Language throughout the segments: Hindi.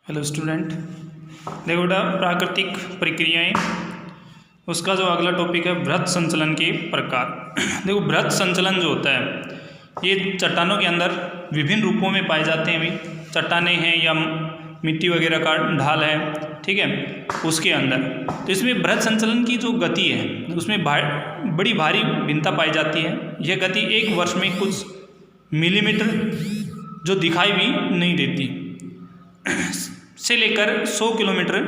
हेलो स्टूडेंट, देखो बेटा प्राकृतिक प्रक्रियाएं, उसका जो अगला टॉपिक है बृहत संचलन के प्रकार। देखो बृहत संचलन जो होता है ये चट्टानों के अंदर विभिन्न रूपों में पाए जाते हैं। अभी चट्टानें हैं या मिट्टी वगैरह का ढाल है, ठीक है, उसके अंदर तो इसमें बृहत संचलन की जो गति है उसमें बड़ी भारी भिन्नता पाई जाती है। यह गति एक वर्ष में कुछ मिलीमीटर जो दिखाई भी नहीं देती से लेकर 100 किलोमीटर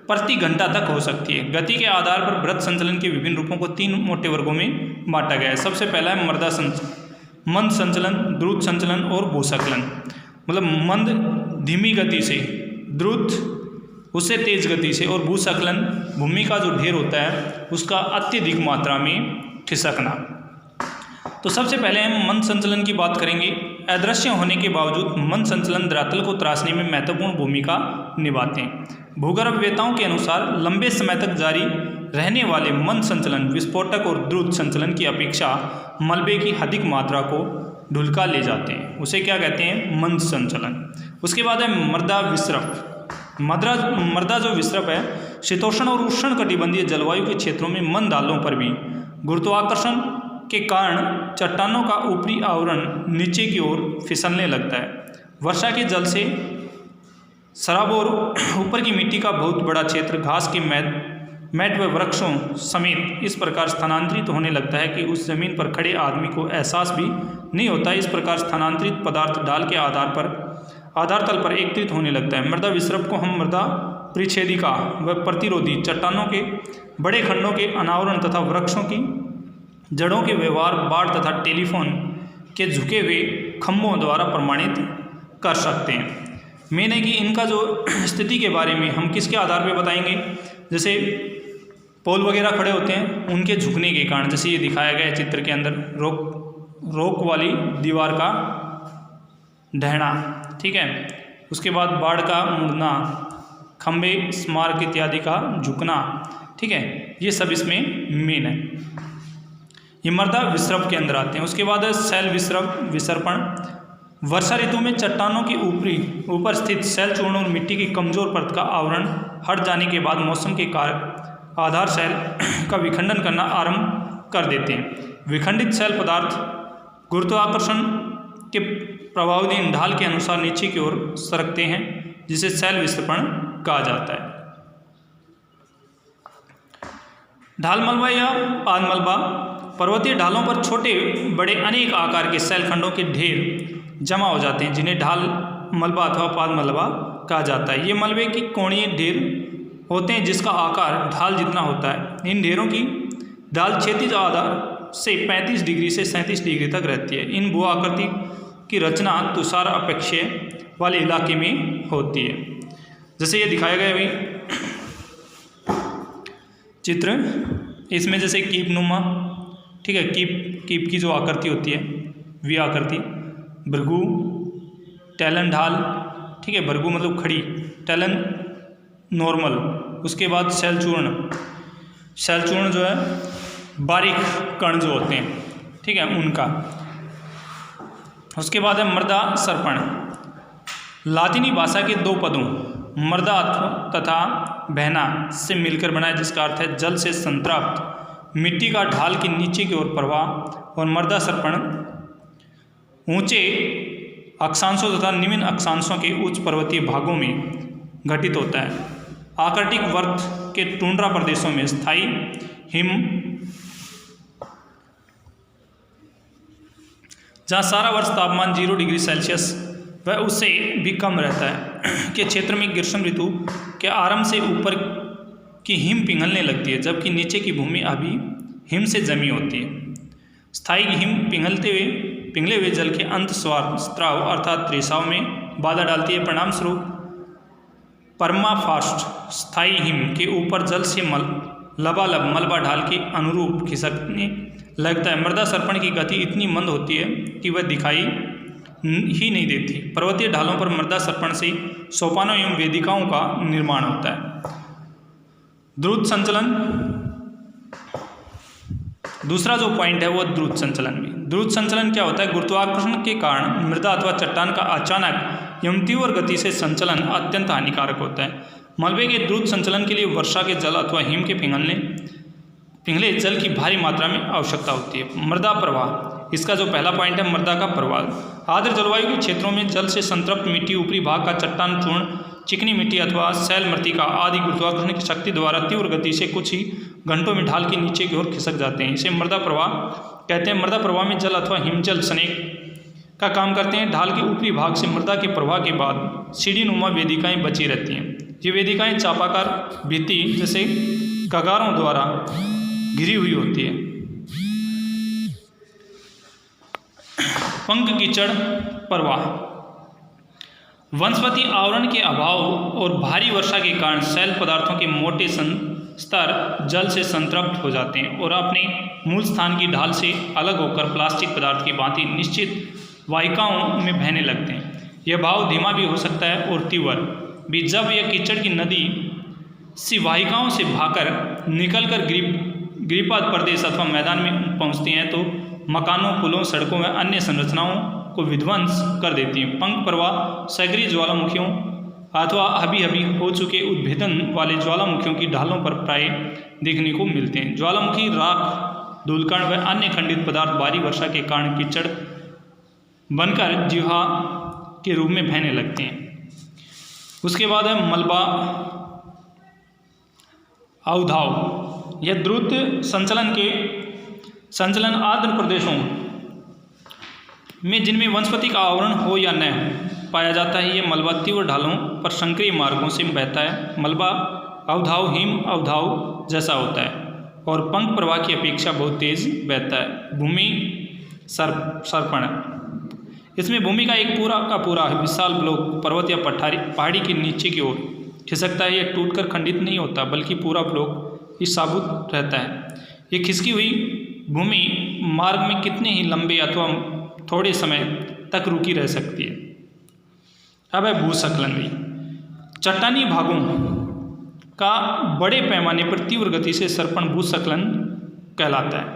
प्रति घंटा तक हो सकती है। गति के आधार पर बृहत संचलन के विभिन्न रूपों को 3 मोटे वर्गों में बांटा गया है। सबसे पहला है मृदा संचलन, मंद संचलन, द्रुत संचलन और भूस्खलन। मतलब मंद धीमी गति से, द्रुत उससे तेज गति से, और भूस्खलन भूमि का जो ढेर होता है उसका अत्यधिक मात्रा में खिसकना। तो सबसे पहले हम मंद संचलन की बात करेंगे। अदृश्य होने के बावजूद मंद संचलन धरातल को त्रासने में महत्वपूर्ण भूमिका निभाते हैं। भूगर्भवेत्ताओं के अनुसार लंबे समय तक जारी रहने वाले मंद संचलन विस्फोटक और द्रुत संचलन की अपेक्षा मलबे की अधिक मात्रा को ढुलका ले जाते हैं। उसे क्या कहते हैं? मंद संचलन। उसके बाद है मृदा विसर्प। मृदा जो विसर्प है शीतोष्ण और उष्ण कटिबंधीय जलवायु के क्षेत्रों में मंद ढालों पर भी गुरुत्वाकर्षण के कारण चट्टानों का ऊपरी आवरण नीचे की ओर फिसलने लगता है। वर्षा के जल से शराब और ऊपर की मिट्टी का बहुत बड़ा क्षेत्र घास के मैट व वृक्षों समेत इस प्रकार स्थानांतरित होने लगता है कि उस जमीन पर खड़े आदमी को एहसास भी नहीं होता। इस प्रकार स्थानांतरित पदार्थ ढाल के आधार तल पर एकत्रित होने लगता है। मृदा विसर्प को हम मृदा परिच्छेदिका व प्रतिरोधी चट्टानों के बड़े खंडों के अनावरण तथा वृक्षों की जड़ों के व्यवहार, बाढ़ तथा टेलीफोन के झुके हुए खंभों द्वारा प्रमाणित कर सकते हैं। मेन है कि इनका जो स्थिति के बारे में हम किसके आधार पर बताएंगे? जैसे पोल वगैरह खड़े होते हैं उनके झुकने के कारण, जैसे ये दिखाया गया है चित्र के अंदर, रोक वाली दीवार का ढहना, ठीक है। उसके बाद बाढ़ का मुड़ना, खंभे, स्मारक इत्यादि का झुकना, ठीक है, ये सब इसमें मेन है। ये मृदा विसर्प के अंदर आते हैं। उसके बाद है शैल विसर्पण। वर्षा ऋतु में चट्टानों की ऊपर स्थित शैल चूर्ण और मिट्टी की कमजोर परत का आवरण हट जाने के बाद मौसम के कारण आधार शैल का विखंडन करना आरंभ कर देते हैं। विखंडित शैल पदार्थ गुरुत्वाकर्षण के प्रभावाधीन ढाल के अनुसार नीचे की ओर सरकते हैं, जिसे शैल विसर्पण कहा जाता है। ढाल मलबा या पाद मलबा, पर्वतीय ढालों पर छोटे बड़े अनेक आकार के शैल खंडों के ढेर जमा हो जाते हैं, जिन्हें ढाल मलबा अथवा पाद मलबा कहा जाता है। ये मलबे की कोणीय ढेर होते हैं जिसका आकार ढाल जितना होता है। इन ढेरों की ढाल क्षैतिज आधार से 35 डिग्री से 37 डिग्री तक रहती है। इन भू आकृति की रचना तुषार अपेक्षीय वाले इलाके में होती है। जैसे ये दिखाया गया अभी चित्र, इसमें जैसे कीप नुमा, ठीक है, कीप की जो आकृति होती है वी आकृति, भृगु, टैलन ढाल, ठीक है, भृगु मतलब खड़ी, टैलन नॉर्मल। उसके बाद शैल चूर्ण जो है बारीक कण जो होते हैं, ठीक है, उनका। उसके बाद है मृदा सर्पण। लातिनी भाषा के 2 पदों मृदा तथा बहना से मिलकर बना है, जिसका अर्थ है जल से संतृप्त मिट्टी का ढाल के नीचे की ओर प्रवाह। और मृदा सर्पण ऊंचे अक्षांशों तथा निम्न अक्षांशों के उच्च पर्वतीय भागों में घटित होता है। आर्कटिक वर्ग के टुंड्रा प्रदेशों में स्थायी हिम, जहाँ सारा वर्ष तापमान 0 डिग्री सेल्सियस व उससे भी कम रहता है के क्षेत्र में ग्रीष्म ऋतु के आरंभ से ऊपर की हिम पिघलने लगती है, जबकि नीचे की भूमि अभी हिम से जमी होती है। स्थायी हिम पिघले हुए जल के अंत स्राव अर्थात रिसाव में बाधा डालती है। परिणाम स्वरूप परमाफ्रॉस्ट स्थायी हिम के ऊपर जल से लबालब मलबा ढाल के अनुरूप खिसकने लगता है। मृदा सर्पण की गति इतनी मंद होती है कि वह दिखाई ही नहीं देती। पर्वतीय ढालों पर मृदा सर्पण से सोपानों एवं वेदिकाओं का निर्माण होता है। द्रुत संचलन, दूसरा जो पॉइंट है वो द्रुत संचलन भी। द्रुत संचलन क्या होता है? गुरुत्वाकर्षण के कारण मृदा अथवा चट्टान का अचानक एवं तीव्र गति से संचलन अत्यंत हानिकारक होता है। मलबे के द्रुत संचलन के लिए वर्षा के जल अथवा हिम के पिघले जल की भारी मात्रा में आवश्यकता होती है। मृदा प्रवाह, इसका जो पहला पॉइंट है मृदा का प्रवाह। आर्द्र जलवायु के क्षेत्रों में जल से संतृप्त मिट्टी ऊपरी भाग का चट्टान चूर्ण, चिकनी मिट्टी अथवा शैल मृत्तिका आदि गुरुत्वाकर्षण की शक्ति द्वारा तीव्र गति से कुछ ही घंटों में ढाल के नीचे की ओर खिसक जाते हैं। इसे मृदा प्रवाह कहते हैं। मृदा प्रवाह में जल अथवा हिमजल स्नेक का काम करते हैं। ढाल के ऊपरी भाग से मृदा के प्रवाह के बाद सीढ़ीनुमा वेदिकाएं बची रहती हैं। ये वेदिकाएं चापाकार भित्ति जैसे कगारों द्वारा घिरी हुई होती है। पंख कीचड़ प्रवाह, वनस्पति आवरण के अभाव और भारी वर्षा के कारण शैल पदार्थों के मोटे स्तर जल से संतृप्त हो जाते हैं और अपने मूल स्थान की ढाल से अलग होकर प्लास्टिक पदार्थ की भांति निश्चित वाहिकाओं में बहने लगते हैं। यह भाव धीमा भी हो सकता है और तीव्र भी। जब यह कीचड़ की नदी सी वाहिकाओं से भागकर निकलकर गिरिपाद प्रदेश अथवा मैदान में पहुंचती हैं तो मकानों, पुलों, सड़कों व अन्य संरचनाओं को विध्वंस कर देती हैं। पंख प्रवाह सक्रिय ज्वालामुखियों अथवा अभी हो चुके उद्भेदन वाले ज्वालामुखियों की ढालों पर प्राय देखने को मिलते हैं। ज्वालामुखी राख, धूलकण व अन्य खंडित पदार्थ भारी वर्षा के कारण कीचड़ बनकर जिह्वा के रूप में बहने लगते हैं। उसके बाद है मलबा अवधाव। यह द्रुत संचलन आर्द्र प्रदेशों में जिनमें वनस्पति का आवरण हो या न पाया जाता है। यह मलबा तीव्र ढालों पर संक्रिय मार्गों से बहता है। मलबा अवधाव हिम अवधाव जैसा होता है और पंख प्रवाह की अपेक्षा बहुत तेज बहता है। भूमि सर्पण, इसमें भूमि का एक पूरा का पूरा विशाल ब्लॉक पर्वत या पहाड़ी के नीचे की ओर खिसकता है। यह टूटकर खंडित नहीं होता बल्कि पूरा ब्लॉक इस साबुत रहता है। ये खिसकी हुई भूमि मार्ग में कितने ही लंबे अथवा थोड़े समय तक रुकी रह सकती है। अब है भूस्खलन भी। चट्टानी भागों का बड़े पैमाने पर तीव्र गति से सर्पण भूस्खलन कहलाता है।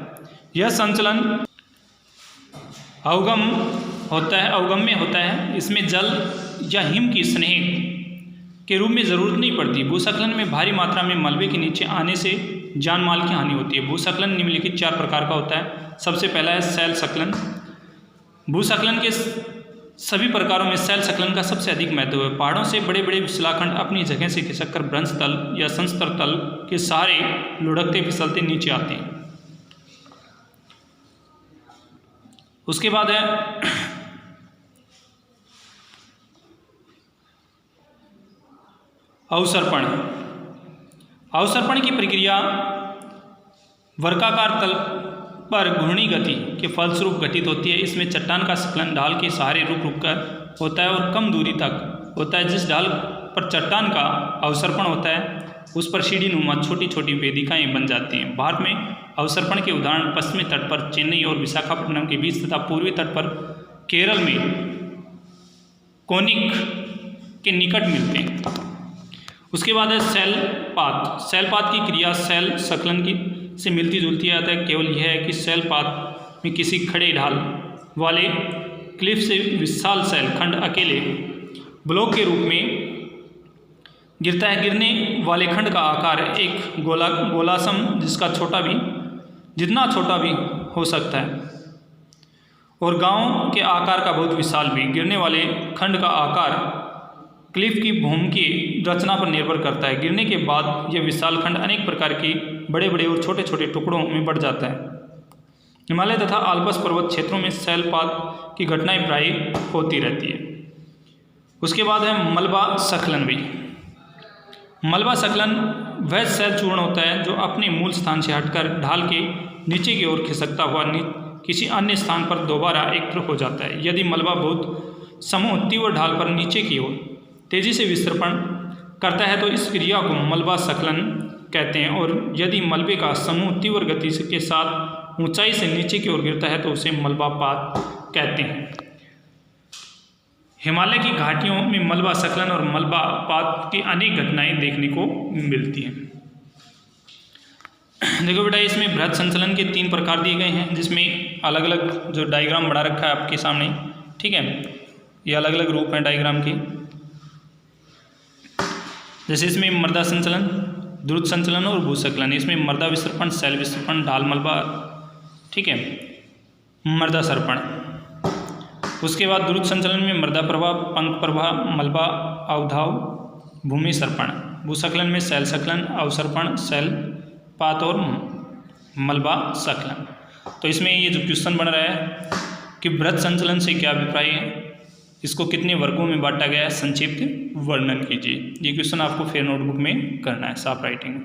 यह संचलन अवगम्य होता है। इसमें जल या हिम की स्नेह के रूप में ज़रूरत नहीं पड़ती। भूस्खलन में भारी मात्रा में मलबे के नीचे आने से जान माल की हानि होती है। भूस्खलन निम्नलिखित 4 प्रकार का होता है। सबसे पहला है शैल स्खलन। भूस्खलन के सभी प्रकारों में शैल स्खलन का सबसे अधिक महत्व है। पहाड़ों से बड़े बड़े शिलाखंड अपनी जगह से खिसककर भ्रंश तल या संस्तर तल के सहारे लुढ़कते फिसलते नीचे आते हैं। उसके बाद है अवसर्पण। अवसर्पण की प्रक्रिया वर्गाकार तल पर घूर्णी गति के फलस्वरूप घटित होती है। इसमें चट्टान का स्खलन ढाल के सहारे रुक कर होता है और कम दूरी तक होता है। जिस ढाल पर चट्टान का अवसर्पण होता है उस पर सीढ़ीनुमा छोटी छोटी वेदिकाएं बन जाती हैं। भारत में अवसर्पण के उदाहरण पश्चिमी तट पर चेन्नई और विशाखापट्टनम के बीच तथा पूर्वी तट पर केरल में कोनिक के निकट मिलते हैं। उसके बाद है शैलपात। शैलपात की क्रिया शैल स्खलन की से मिलती जुलती है। अतः केवल यह है कि शैलपात में किसी खड़े ढाल वाले क्लिफ से विशाल शैल खंड अकेले ब्लॉक के रूप में गिरता है। गिरने वाले खंड का आकार एक गोलासम जितना छोटा भी हो सकता है और गांव के आकार का बहुत विशाल भी। गिरने वाले खंड का आकार क्लिफ की भूमि की रचना पर निर्भर करता है। गिरने के बाद यह विशाल खंड अनेक प्रकार की बड़े बड़े और छोटे छोटे टुकड़ों में बढ़ जाता है। हिमालय तथा आल्प्स पर्वत क्षेत्रों में शैलपात की घटनाएं प्राय होती रहती है। उसके बाद है मलबा स्खलन भी। मलबा स्खलन वह शैल चूर्ण होता है जो अपने मूल स्थान से हटकर ढाल के नीचे की ओर खिसकता हुआ किसी अन्य स्थान पर दोबारा एकत्र हो जाता है। यदि मलबा बहुत समूह तीव्र ढाल पर नीचे की ओर तेजी से विस्तृपण करता है तो इस क्रिया को मलबा स्खलन कहते हैं। और यदि मलबे का समूह तीव्र गति के साथ ऊंचाई से नीचे की ओर गिरता है तो उसे मलबापात कहते हैं। हिमालय की घाटियों में मलबा स्खलन और मलबापात की अनेक घटनाएं देखने को मिलती हैं। देखो बेटा, इसमें बृहद संचलन के 3 प्रकार दिए गए हैं जिसमें अलग अलग जो डायग्राम बना रखा है आपके सामने, ठीक है। ये अलग अलग रूप हैं डायग्राम की। जैसे इसमें मृदा संचलन, द्रुत संचलन और भूस्खलन। इसमें मृदा विसर्पण, शैल विसर्पण, ढाल मलबा, ठीक है, मृदा सर्पण। उसके बाद द्रुत संचलन में मृदा प्रवाह, पंख प्रवाह, मलबा अवधाव, भूमि सर्पण। भूस्खलन में शैल स्खलन, अवसर्पण, शैल पात और मलबा स्खलन। तो इसमें ये जो क्वेश्चन बन रहा है कि वृत्त संचलन से क्या अभिप्राय है, इसको कितने वर्गों में बांटा गया है, संक्षिप्त वर्णन कीजिए। ये क्वेश्चन आपको फिर नोटबुक में करना है, साफ राइटिंग।